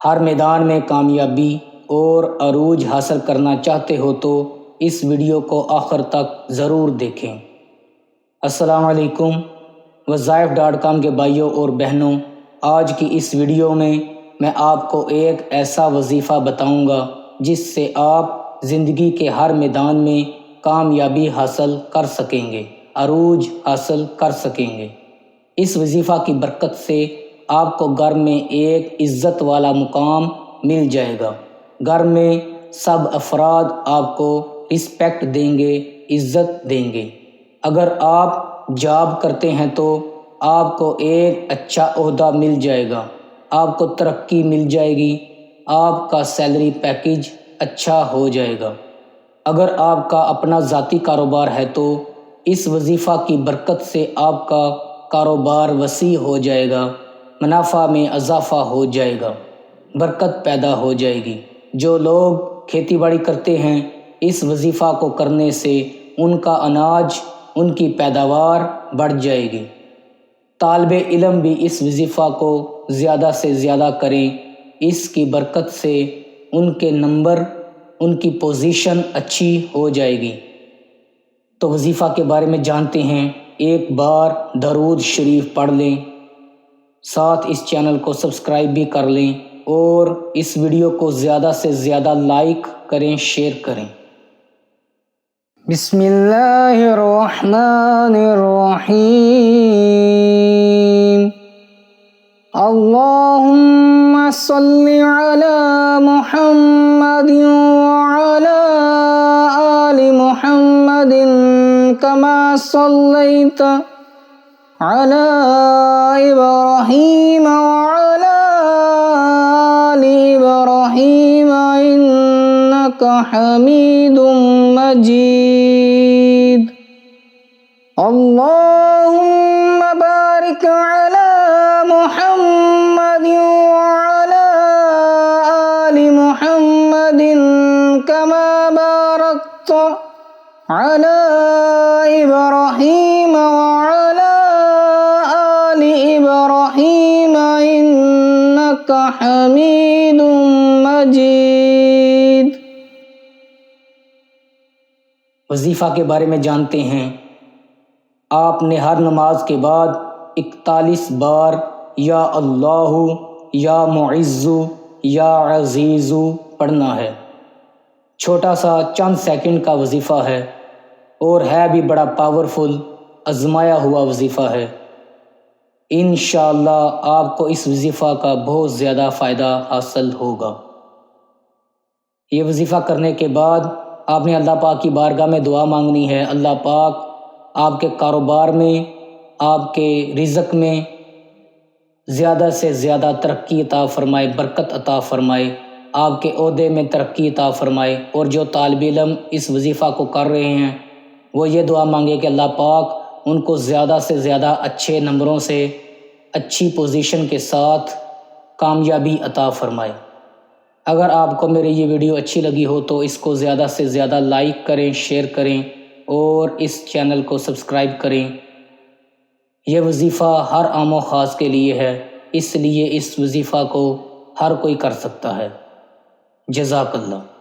ہر میدان میں کامیابی اور عروج حاصل کرنا چاہتے ہو تو اس ویڈیو کو آخر تک ضرور دیکھیں۔ السلام علیکم وظائف.com کے بھائیوں اور بہنوں، آج کی اس ویڈیو میں آپ کو ایک ایسا وظیفہ بتاؤں گا جس سے آپ زندگی کے ہر میدان میں کامیابی حاصل کر سکیں گے، عروج حاصل کر سکیں گے۔ اس وظیفہ کی برکت سے آپ کو گھر میں ایک عزت والا مقام مل جائے گا۔ گھر میں سب افراد آپ کو رسپیکٹ دیں گے، عزت دیں گے۔ اگر آپ جاب کرتے ہیں تو آپ کو ایک اچھا عہدہ مل جائے گا، آپ کو ترقی مل جائے گی، آپ کا سیلری پیکیج اچھا ہو جائے گا۔ اگر آپ کا اپنا ذاتی کاروبار ہے تو اس وظیفہ کی برکت سے آپ کا کاروبار وسیع ہو جائے گا، منافع میں اضافہ ہو جائے گا، برکت پیدا ہو جائے گی۔ جو لوگ کھیتی باڑی کرتے ہیں، اس وظیفہ کو کرنے سے ان کا اناج، ان کی پیداوار بڑھ جائے گی۔ طالب علم بھی اس وظیفہ کو زیادہ سے زیادہ کریں، اس کی برکت سے ان کے نمبر، ان کی پوزیشن اچھی ہو جائے گی۔ تو وظیفہ کے بارے میں جانتے ہیں۔ ایک بار درود شریف پڑھ لیں، ساتھ اس چینل کو سبسکرائب بھی کر لیں اور اس ویڈیو کو زیادہ سے زیادہ لائک کریں، شیئر کریں۔ بسم اللہ الرحمن الرحیم۔ اللہم صلی علی محمد وعلی آل محمد کما صلیت علی ابراہیم وعلی آل ابراہیم انک حمید مجید۔ اللہم بارک علی محمد وعلی آل محمد کما بارکت علی ابراہیم وعلی آل ابراہیم انک حمید مجید۔ وظیفہ کے بارے میں جانتے ہیں۔ آپ نے ہر نماز کے بعد 41 بار یا اللہ، یا معز، یا عزیز پڑھنا ہے۔ چھوٹا سا چند سیکنڈ کا وظیفہ ہے اور ہے بھی بڑا پاورفل، آزمایا ہوا وظیفہ ہے۔ انشاءاللہ آپ کو اس وظیفہ کا بہت زیادہ فائدہ حاصل ہوگا۔ یہ وظیفہ کرنے کے بعد آپ نے اللہ پاک کی بارگاہ میں دعا مانگنی ہے۔ اللہ پاک آپ کے کاروبار میں، آپ کے رزق میں زیادہ سے زیادہ ترقی عطا فرمائے، برکت عطا فرمائے، آپ کے عہدے میں ترقی عطا فرمائے۔ اور جو طالب علم اس وظیفہ کو کر رہے ہیں وہ یہ دعا مانگے کہ اللہ پاک ان کو زیادہ سے زیادہ اچھے نمبروں سے، اچھی پوزیشن کے ساتھ کامیابی عطا فرمائے۔ اگر آپ کو میری یہ ویڈیو اچھی لگی ہو تو اس کو زیادہ سے زیادہ لائک کریں، شیئر کریں اور اس چینل کو سبسکرائب کریں۔ یہ وظیفہ ہر عام و خاص کے لیے ہے، اس لیے اس وظیفہ کو ہر کوئی کر سکتا ہے۔ جزاک اللہ۔